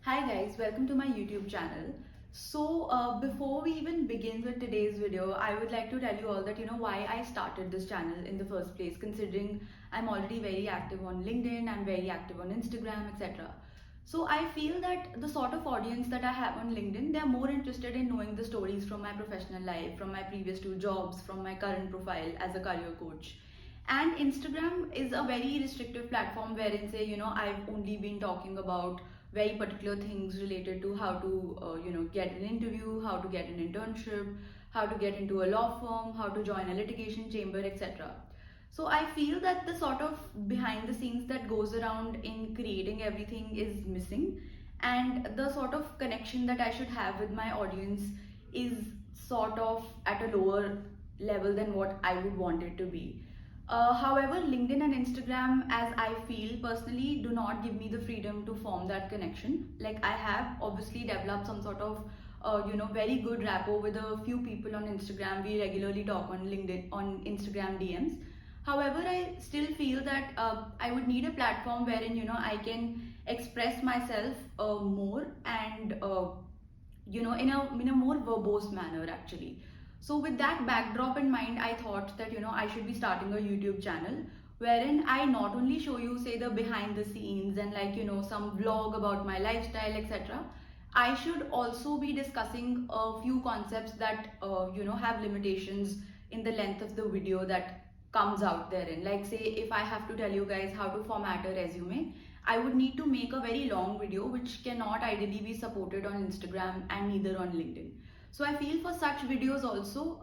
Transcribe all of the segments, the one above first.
Hi guys, welcome to my YouTube channel. Before we even begin with today's video, I would like to tell you all that why I started this channel in the first place, considering I'm already very active on LinkedIn, I'm very active on Instagram, etc. So I feel that the sort of audience that I have on LinkedIn, they're more interested in knowing the stories from my professional life, from my previous two jobs, from my current profile as a career coach. And Instagram is a very restrictive platform wherein say, I've only been talking about very particular things related to how to get an interview, how to get an internship, how to get into a law firm, how to join a litigation chamber, etc. So I feel that the sort of behind the scenes that goes around in creating everything is missing, and the sort of connection that I should have with my audience is sort of at a lower level than what I would want it to be. However, LinkedIn and Instagram, as I feel personally, do not give me the freedom to form that connection. Like I have obviously developed some sort of very good rapport with a few people on Instagram. We regularly talk on LinkedIn, on Instagram DMs. However, I still feel that I would need a platform wherein I can express myself more and in a more verbose manner actually. So with that backdrop in mind, I thought that I should be starting a YouTube channel wherein I not only show you say the behind the scenes and some vlog about my lifestyle, etc. I should also be discussing a few concepts that have limitations in the length of the video that comes out therein. Like say if I have to tell you guys how to format a resume, I would need to make a very long video which cannot ideally be supported on Instagram and neither on LinkedIn. So I feel for such videos also,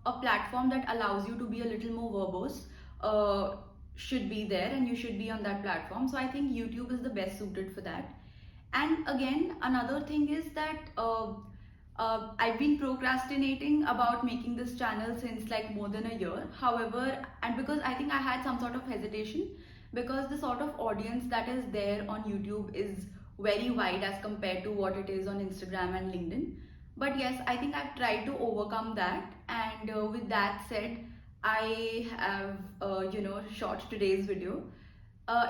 a platform that allows you to be a little more verbose should be there, and you should be on that platform. So I think YouTube is the best suited for that. And again, another thing is that I've been procrastinating about making this channel since like more than a year. However, and because I think I had some sort of hesitation, because the sort of audience that is there on YouTube is very wide as compared to what it is on Instagram and LinkedIn. But yes, I think I've tried to overcome that. And with that said, I have shot today's video.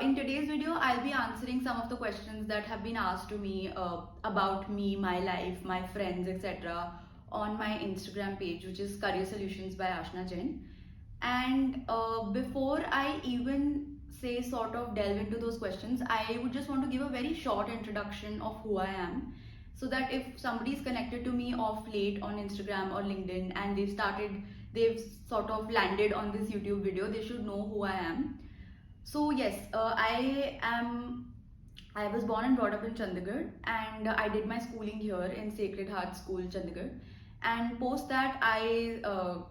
In today's video, I'll be answering some of the questions that have been asked to me about me, my life, my friends, etc. on my Instagram page, which is Career Solutions by Ashna Jain. And before I even say sort of delve into those questions, I would just want to give a very short introduction of who I am, so that if somebody is connected to me off late on Instagram or LinkedIn and they've sort of landed on this YouTube video, they should know who I am. So yes, I was born and brought up in Chandigarh, and I did my schooling here in Sacred Heart School, Chandigarh. And post that, I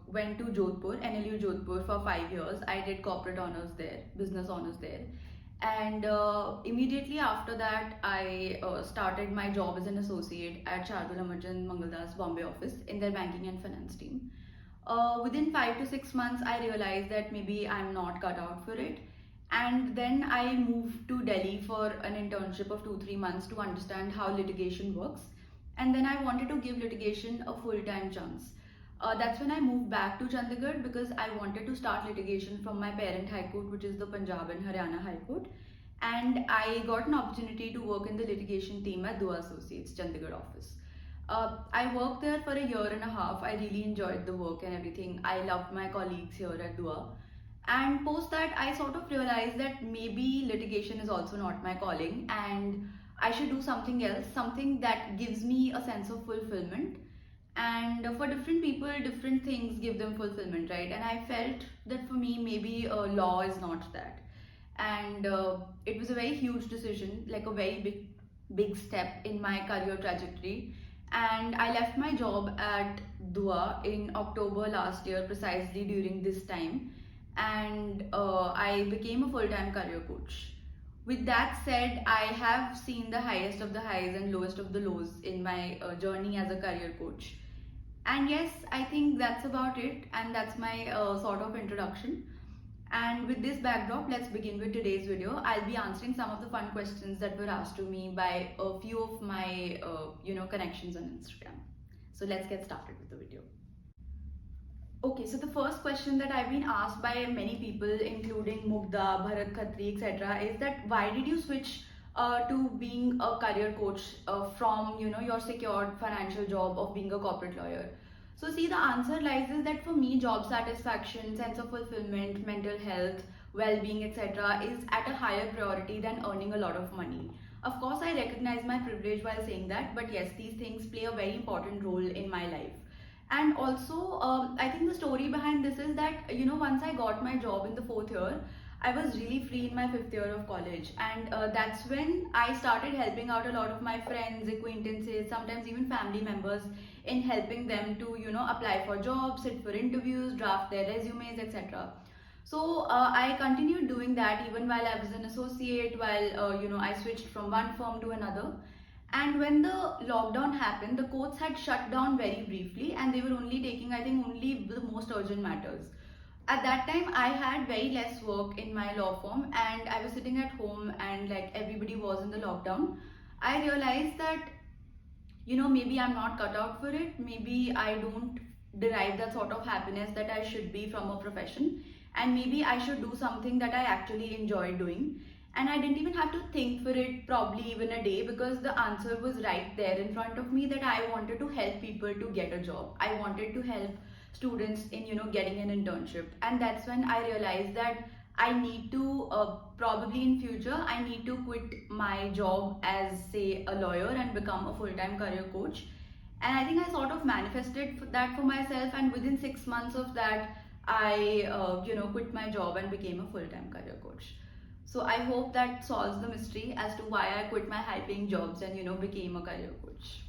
went to Jodhpur, NLU Jodhpur for 5 years. I did corporate honors there, business honors there. And immediately after that, I started my job as an associate at Shardul Amarchand Mangaldas Bombay office in their banking and finance team. Within 5 to 6 months, I realized that maybe I'm not cut out for it. And then I moved to Delhi for an internship of 2 3 months to understand how litigation works. And then I wanted to give litigation a full-time chance. That's when I moved back to Chandigarh because I wanted to start litigation from my parent High Court, which is the Punjab and Haryana High Court. And I got an opportunity to work in the litigation team at Dua Associates, Chandigarh office. I worked there for a year and a half. I really enjoyed the work and everything. I loved my colleagues here at Dua. And post that, I sort of realized that maybe litigation is also not my calling and I should do something else, something that gives me a sense of fulfillment. And for different people, different things give them fulfillment, right? And I felt that for me, maybe law is not that. And it was a very huge decision, like a very big step in my career trajectory. And I left my job at Dua in October last year, precisely during this time, and I became a full-time career coach. With that said, I have seen the highest of the highs and lowest of the lows in my journey as a career coach. And yes, I think that's about it, and that's my sort of introduction. And with this backdrop, let's begin with today's video. I'll be answering some of the fun questions that were asked to me by a few of my connections on Instagram. So let's get started with the video. Okay, so the first question that I've been asked by many people, including Mugdha, Bharat Khatri, etc., is that why did you switch to being a career coach from your secured financial job of being a corporate lawyer? So see, the answer lies is that for me, job satisfaction, sense of fulfillment, mental health, well-being, etc. is at a higher priority than earning a lot of money. Of course, I recognize my privilege while saying that, but yes, these things play a very important role in my life. And also, I think the story behind this is that, once I got my job in the fourth year, I was really free in my fifth year of college. And that's when I started helping out a lot of my friends, acquaintances, sometimes even family members in helping them to, apply for jobs, sit for interviews, draft their resumes, etc. So I continued doing that even while I was an associate, while I switched from one firm to another. And when the lockdown happened, the courts had shut down very briefly, and they were only taking, I think, only the most urgent matters. At that time, I had very less work in my law firm, and I was sitting at home, and like everybody was in the lockdown. I realized that maybe I'm not cut out for it. Maybe I don't derive that sort of happiness that I should be from a profession. And maybe I should do something that I actually enjoy doing. And I didn't even have to think for it probably even a day, because the answer was right there in front of me, that I wanted to help people to get a job. I wanted to help students in, getting an internship. And that's when I realized that I need to probably in future I need to quit my job as say a lawyer and become a full-time career coach. And I think I sort of manifested that for myself, and within 6 months of that, I quit my job and became a full-time career coach. So I hope that solves the mystery as to why I quit my high-paying jobs and became a career coach.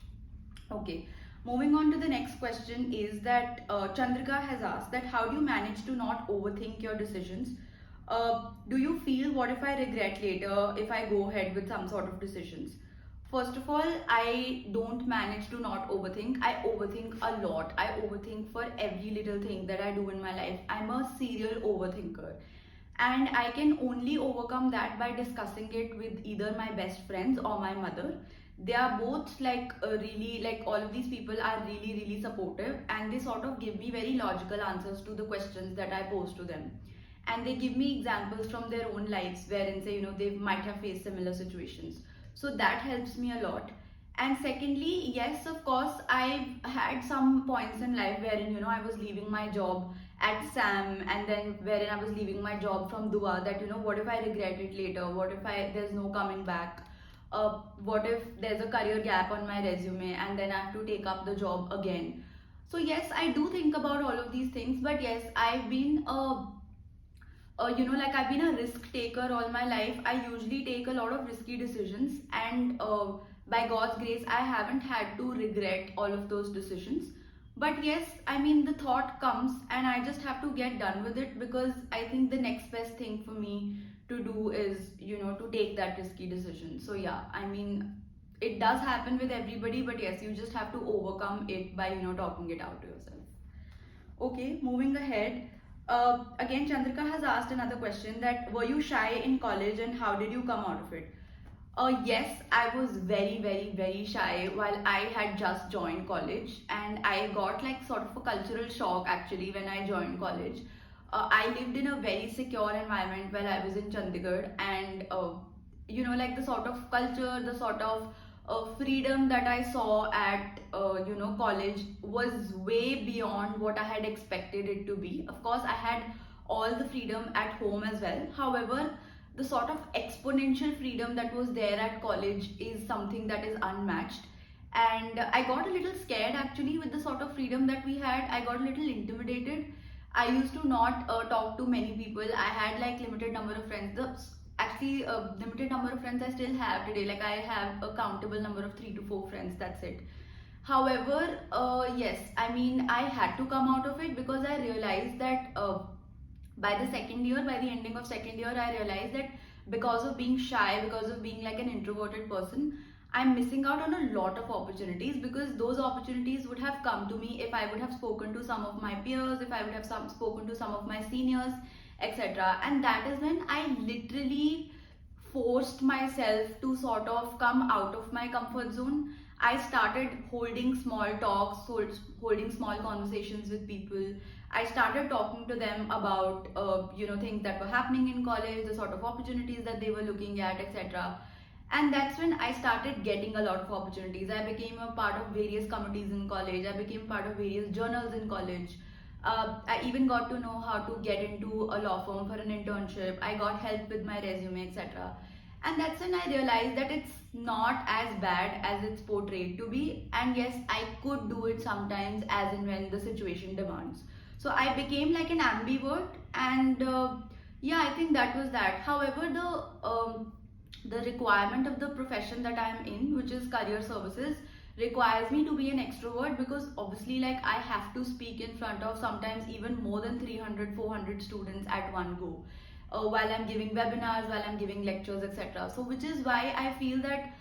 Okay, moving on to the next question is that Chandrika has asked that how do you manage to not overthink your decisions? Do you feel what if I regret later if I go ahead with some sort of decisions? First of all, I don't manage to not overthink. I overthink a lot. I overthink for every little thing that I do in my life. I'm a serial overthinker. And I can only overcome that by discussing it with either my best friends or my mother. They are both like really, like all of these people are really, really supportive, and they sort of give me very logical answers to the questions that I pose to them. And they give me examples from their own lives wherein say, they might have faced similar situations. So that helps me a lot. And secondly, yes, of course, I've had some points in life wherein, I was leaving my job at SAM, and then wherein I was leaving my job from Dua, that, what if I regret it later? What if there's no coming back? What if there's a career gap on my resume and then I have to take up the job again? So yes, I do think about all of these things, but yes, I've been like I've been a risk taker all my life. I usually take a lot of risky decisions, and by God's grace, I haven't had to regret all of those decisions. But yes, I mean, the thought comes, and I just have to get done with it, because I think the next best thing for me to do is, to take that risky decision. So yeah, I mean, it does happen with everybody, but yes, you just have to overcome it by, talking it out to yourself. Okay, moving ahead. Again, Chandrika has asked another question, that were you shy in college and how did you come out of it? Yes, I was very, very, very shy while I had just joined college, and I got like sort of a cultural shock actually when I joined college. I lived in a very secure environment while I was in Chandigarh, and like the sort of culture, the sort of freedom that I saw at college was way beyond what I had expected it to be. Of course, I had all the freedom at home as well. However, the sort of exponential freedom that was there at college is something that is unmatched. And I got a little scared actually with the sort of freedom that we had. I got a little intimidated. I used to not talk to many people. I had like limited number of friends. Actually a limited number of friends I still have today. Like I have a countable number of 3 to 4 friends. That's it. However, yes, I mean, I had to come out of it, because I realized that by the second year, by the ending of second year, I realized that because of being shy, because of being like an introverted person, I'm missing out on a lot of opportunities, because those opportunities would have come to me if I would have spoken to some of my peers, if I would have spoken to some of my seniors, etc. And that is when I literally forced myself to sort of come out of my comfort zone. I started holding small talks, holding small conversations with people. I started talking to them about things that were happening in college, the sort of opportunities that they were looking at, etc. And that's when I started getting a lot of opportunities. I became a part of various committees in college. I became part of various journals in college. I even got to know how to get into a law firm for an internship. I got help with my resume, etc. And that's when I realized that it's not as bad as it's portrayed to be. And yes, I could do it sometimes as and when the situation demands. So I became like an ambivert, and yeah, I think that was that. However, the requirement of the profession that I'm in, which is career services, requires me to be an extrovert, because obviously like I have to speak in front of sometimes even more than 300 400 students at one go, while I'm giving webinars, while I'm giving lectures, etc. So which is why I feel that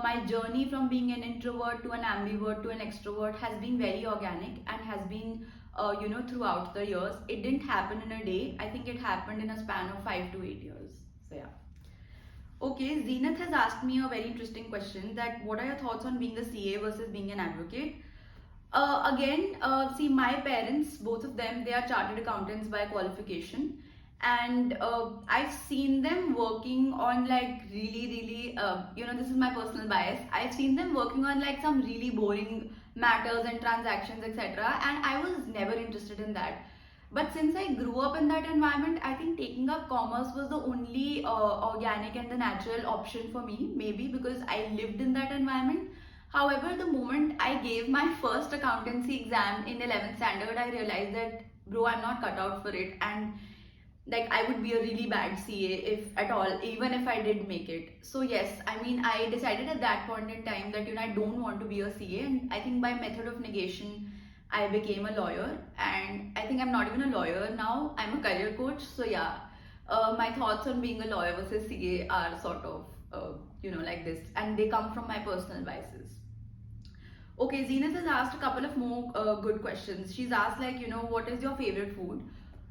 my journey from being an introvert to an ambivert to an extrovert has been very organic and has been throughout the years. It didn't happen in a day. I think it happened in a span of 5 to 8 years. So yeah. Okay, Zenith has asked me a very interesting question, that what are your thoughts on being a CA versus being an advocate? See, my parents, both of them, they are chartered accountants by qualification, and I've seen them working on like really, this is my personal bias. I've seen them working on like some really boring matters and transactions, etc. And I was never interested in that. But since I grew up in that environment, I think taking up commerce was the only organic and the natural option for me, maybe because I lived in that environment. However, the moment I gave my first accountancy exam in 11th standard, I realized that, bro, I'm not cut out for it. And like I would be a really bad CA if at all, even if I did make it. So yes, I mean, I decided at that point in time that I don't want to be a CA, and I think by method of negation, I became a lawyer. And I think I'm not even a lawyer now, I'm a career coach. So yeah, my thoughts on being a lawyer versus CA are sort of like this, and they come from my personal biases. Okay, Zenith has asked a couple of more good questions. She's asked like, what is your favorite food?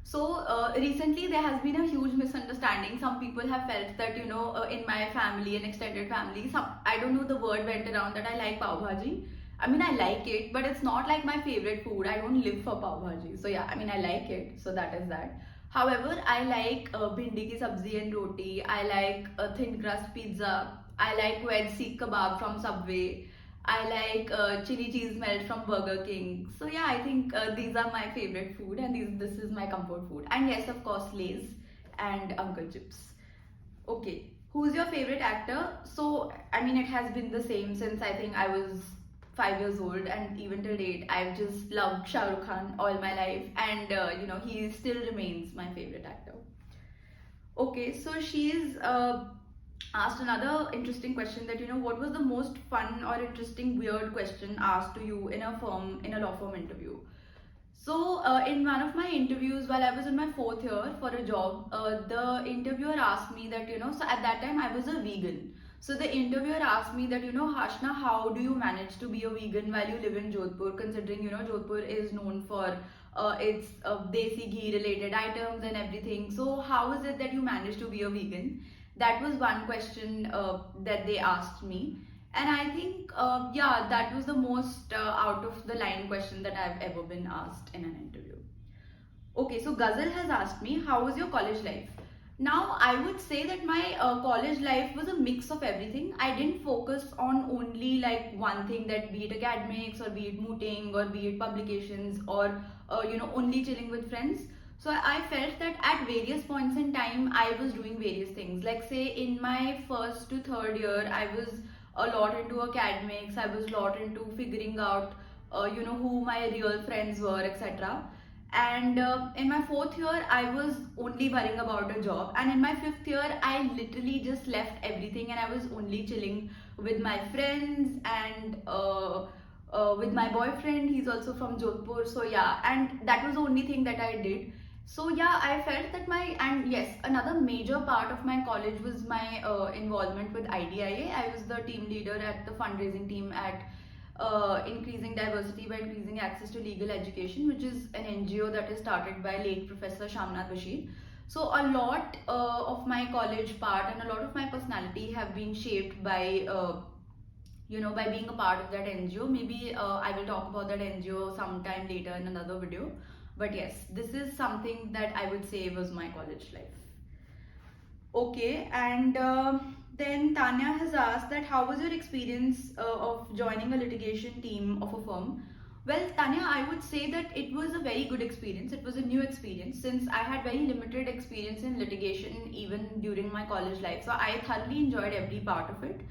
So recently there has been a huge misunderstanding. Some people have felt that, in my family and extended family, I don't know, the word went around that I like pav bhaji. I mean, I like it, but it's not like my favorite food. I don't live for pav bhaji. So yeah, I mean, I like it. So that is that. However, I like bhindi ki sabzi and roti. I like thin crust pizza. I like veg seekh kebab from Subway. I like chili cheese melt from Burger King. So yeah, I think these are my favorite food, and this is my comfort food. And yes, of course, Lay's and Uncle Chips. Okay, who's your favorite actor? So I mean, it has been the same since I think I was 5 years old, and even till date, I've just loved Shah Rukh Khan all my life, and he still remains my favorite actor. Okay, so she's asked another interesting question, that what was the most fun or interesting weird question asked to you in a law firm interview? So in one of my interviews while I was in my 4th year for a job, the interviewer asked me that, so at that time I was a vegan. So the interviewer asked me that, Hashna, how do you manage to be a vegan while you live in Jodhpur, considering, Jodhpur is known for its desi ghee related items and everything. So how is it that you manage to be a vegan? That was one question that they asked me. And I think, yeah, that was the most out of the line question that I've ever been asked in an interview. Okay, so Ghazal has asked me, how was your college life? Now, I would say that my college life was a mix of everything. I didn't focus on only like one thing, that be it academics or be it mooting or be it publications or, only chilling with friends. So I felt that at various points in time, I was doing various things. Like say in my 1st to 3rd year, I was a lot into academics. I was a lot into figuring out, who my real friends were, etc. And in my 4th year, I was only worrying about a job. And in my 5th year, I literally just left everything, and I was only chilling with my friends and with my boyfriend. He's also from Jodhpur. So yeah, and that was the only thing that I did. So yeah, I felt that and yes, another major part of my college was my involvement with IDIA. I was the team leader at the fundraising team at Increasing Diversity by Increasing Access to Legal Education, which is an NGO that is started by late Professor Shamnath Bashir. So a lot of my college part and a lot of my personality have been shaped by by being a part of that NGO. Maybe I will talk about that NGO sometime later in another video. But yes, this is something that I would say was my college life. Okay, and Then Tanya has asked that how was your experience of joining a litigation team of a firm? Well, Tanya, I would say that it was a very good experience. It was a new experience since I had very limited experience in litigation even during my college life. So I thoroughly enjoyed every part of it.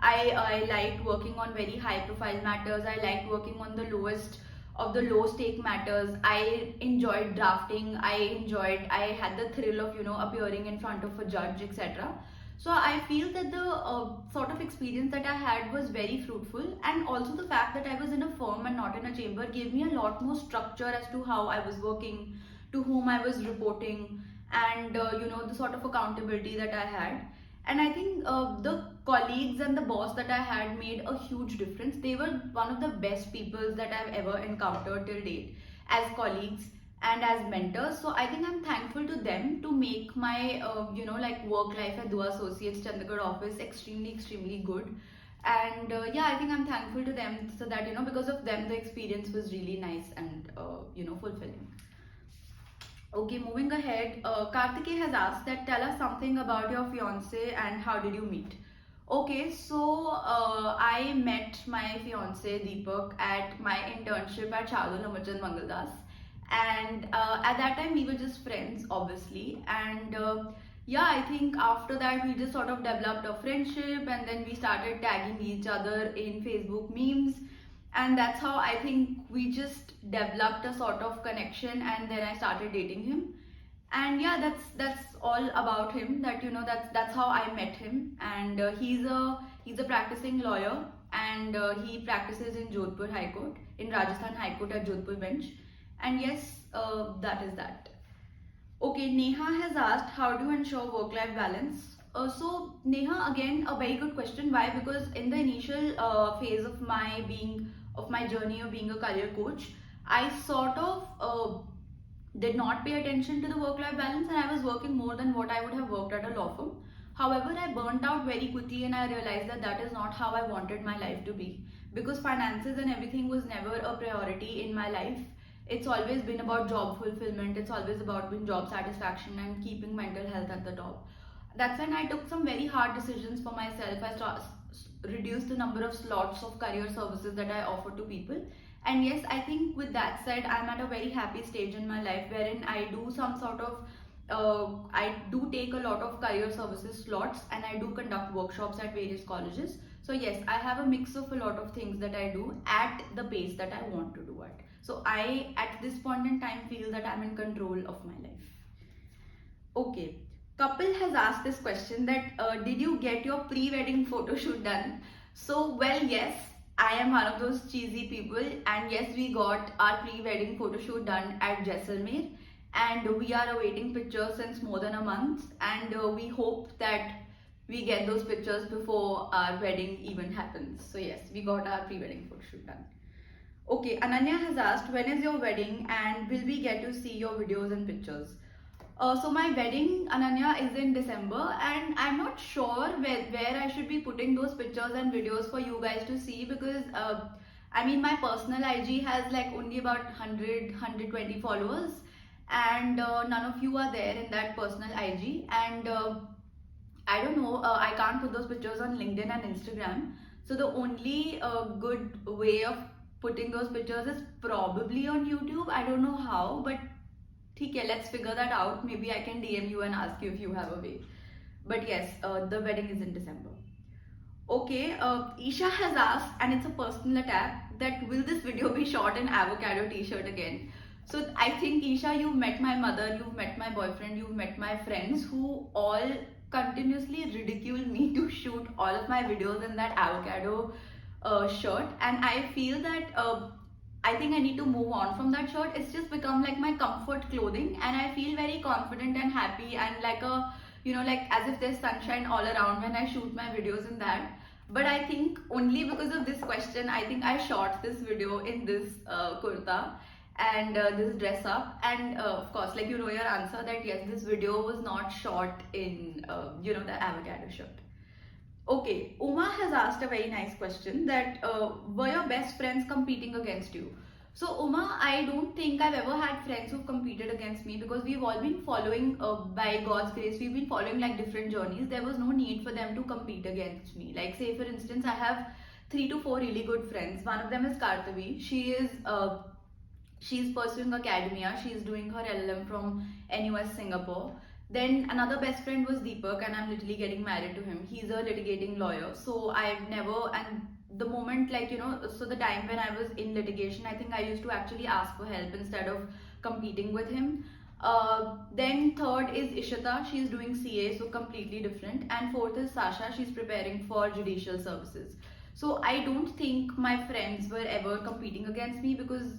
I liked working on very high profile matters. I liked working on the lowest of the low stake matters. I enjoyed drafting. I had the thrill of, appearing in front of a judge, etc. So I feel that the sort of experience that I had was very fruitful, and also the fact that I was in a firm and not in a chamber gave me a lot more structure as to how I was working, to whom I was reporting, and the sort of accountability that I had. And I think the colleagues and the boss that I had made a huge difference. They were one of the best people that I've ever encountered till date as colleagues and as mentors. So I think I'm thankful to them to make my work life at Dua Associates Chandigarh office extremely good. And yeah, I think I'm thankful to them so that because of them the experience was really nice and fulfilling. Okay, moving ahead, Kartike has asked that tell us something about your fiance and how did you meet? Okay, so I met my fiance Deepak at my internship at Shardul Hamachan Mangaldas, and at that time we were just friends, obviously, and yeah, I think after that we just sort of developed a friendship, and then we started tagging each other in Facebook memes, and that's how I think we just developed a sort of connection, and then I started dating him. And yeah, that's all about him, that that's how I met him. And he's a practicing lawyer, and he practices in Jodhpur High Court, in Rajasthan High Court at Jodhpur bench. And yes, that is that. Okay, Neha has asked how do you ensure work-life balance. So Neha, again a very good question. Why? Because in the initial phase of my journey of being a career coach, I sort of did not pay attention to the work-life balance, and I was working more than what I would have worked at a law firm. However, I burnt out very quickly, and I realized that that is not how I wanted my life to be, because finances and everything was never a priority in my life. It's always been about job fulfillment. It's always about being job satisfaction and keeping mental health at the top. That's when I took some very hard decisions for myself. Reduced the number of slots of career services that I offer to people. And yes, I think with that said, I'm at a very happy stage in my life wherein I do some sort of I do take a lot of career services slots, and I do conduct workshops at various colleges. So yes, I have a mix of a lot of things that I do at the pace that I want to do it. So I, at this point in time, feel that I'm in control of my life. Okay, Kapil has asked this question that did you get your pre-wedding photo shoot done? So well, yes, I am one of those cheesy people, and yes, we got our pre-wedding photo shoot done at Jaisalmer, and we are awaiting pictures since more than a month, and we hope that we get those pictures before our wedding even happens. So yes, we got our pre-wedding photo shoot done. Okay, Ananya has asked when is your wedding and will we get to see your videos and pictures? So my wedding, Ananya, is in December, and I'm not sure where I should be putting those pictures and videos for you guys to see, because I mean my personal IG has like only about 120 followers, and none of you are there in that personal IG, and I don't know, I can't put those pictures on LinkedIn and Instagram. So the only good way of putting those pictures is probably on YouTube. I don't know how, but okay, let's figure that out. Maybe I can DM you and ask you if you have a way. But yes, the wedding is in December. Okay, Isha has asked, and it's a personal attack, that will this video be shot in avocado t-shirt again? So I think, Isha, you've met my mother, you've met my boyfriend, you've met my friends who all continuously ridicule me to shoot all of my videos in that avocado shirt, and I feel that I think I need to move on from that shirt. It's just become like my comfort clothing, and I feel very confident and happy, and like a like as if there's sunshine all around when I shoot my videos in that. But I think only because of this question, I think I shot this video in this kurta and this dress up, and of course, like your answer that yes, this video was not shot in the avocado shirt. Okay, Uma has asked a very nice question that were your best friends competing against you? So Uma, I don't think I've ever had friends who've competed against me because we've all been following, by God's grace, we've been following like different journeys. There was no need for them to compete against me. Like say for instance, I have 3 to 4 really good friends. One of them is Kartavi. She's pursuing academia. She's doing her LLM from NUS Singapore. Then another best friend was Deepak, and I'm literally getting married to him. He's a litigating lawyer. So I've never, and the moment, like, so the time when I was in litigation, I think I used to actually ask for help instead of competing with him. Then third is Ishita. She's doing CA, so completely different. And fourth is Sasha. She's preparing for judicial services. So I don't think my friends were ever competing against me because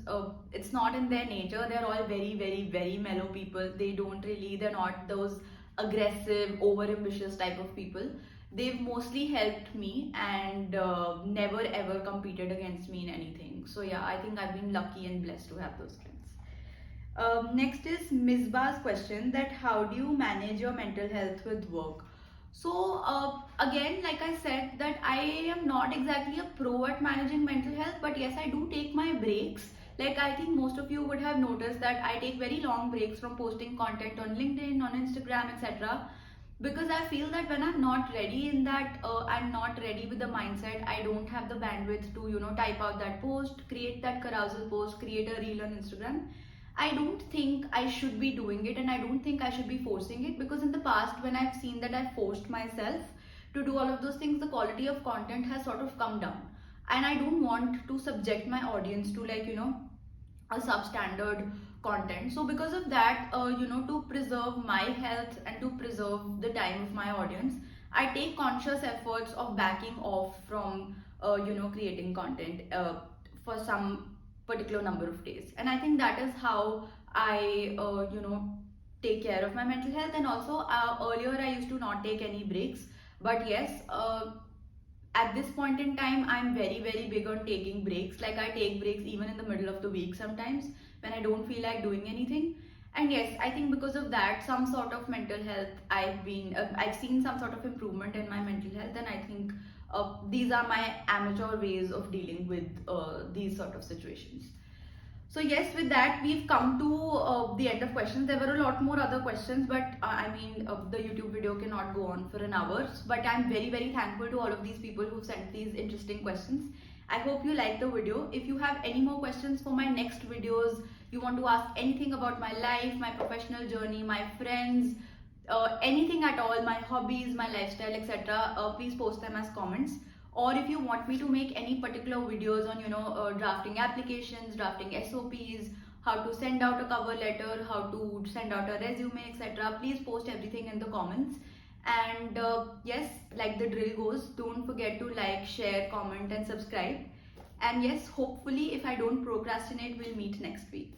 it's not in their nature. They're all very, very, very mellow people. They're not those aggressive, over ambitious type of people. They've mostly helped me and never ever competed against me in anything. So yeah, I think I've been lucky and blessed to have those friends. Next is Misbah's question, that how do you manage your mental health with work? So again, like I said, that I am not exactly a pro at managing mental health, but yes, I do take my breaks. Like I think most of you would have noticed that I take very long breaks from posting content on LinkedIn, on Instagram, etc. Because I feel that when I'm not ready in that, I'm not ready with the mindset. I don't have the bandwidth to type out that post, create that carousel post, create a reel on Instagram. I don't think I should be doing it, and I don't think I should be forcing it, because in the past when I've seen that I've forced myself to do all of those things, the quality of content has sort of come down. And I don't want to subject my audience to a substandard content. So because of that, to preserve my health and to preserve the time of my audience, I take conscious efforts of backing off from creating content for some particular number of days. And I think that is how I take care of my mental health. And also earlier I used to not take any breaks, but yes, at this point in time I'm very, very big on taking breaks. Like I take breaks even in the middle of the week sometimes when I don't feel like doing anything. And yes, I think because of that, some sort of mental health, I've seen some sort of improvement in my mental health. And I think these are my amateur ways of dealing with these sort of situations. So yes, with that we've come to the end of questions. There were a lot more other questions, but the YouTube video cannot go on for an hour. But I'm very, very thankful to all of these people who sent these interesting questions. I hope you liked the video. If you have any more questions for my next videos, you want to ask anything about my life, my professional journey, my friends, anything at all, my hobbies, my lifestyle, etc., please post them as comments. Or if you want me to make any particular videos on drafting applications, drafting SOPs, how to send out a cover letter, how to send out a resume, etc., please post everything in the comments. And yes, like the drill goes, don't forget to like, share, comment and subscribe. And yes, hopefully if I don't procrastinate, we'll meet next week.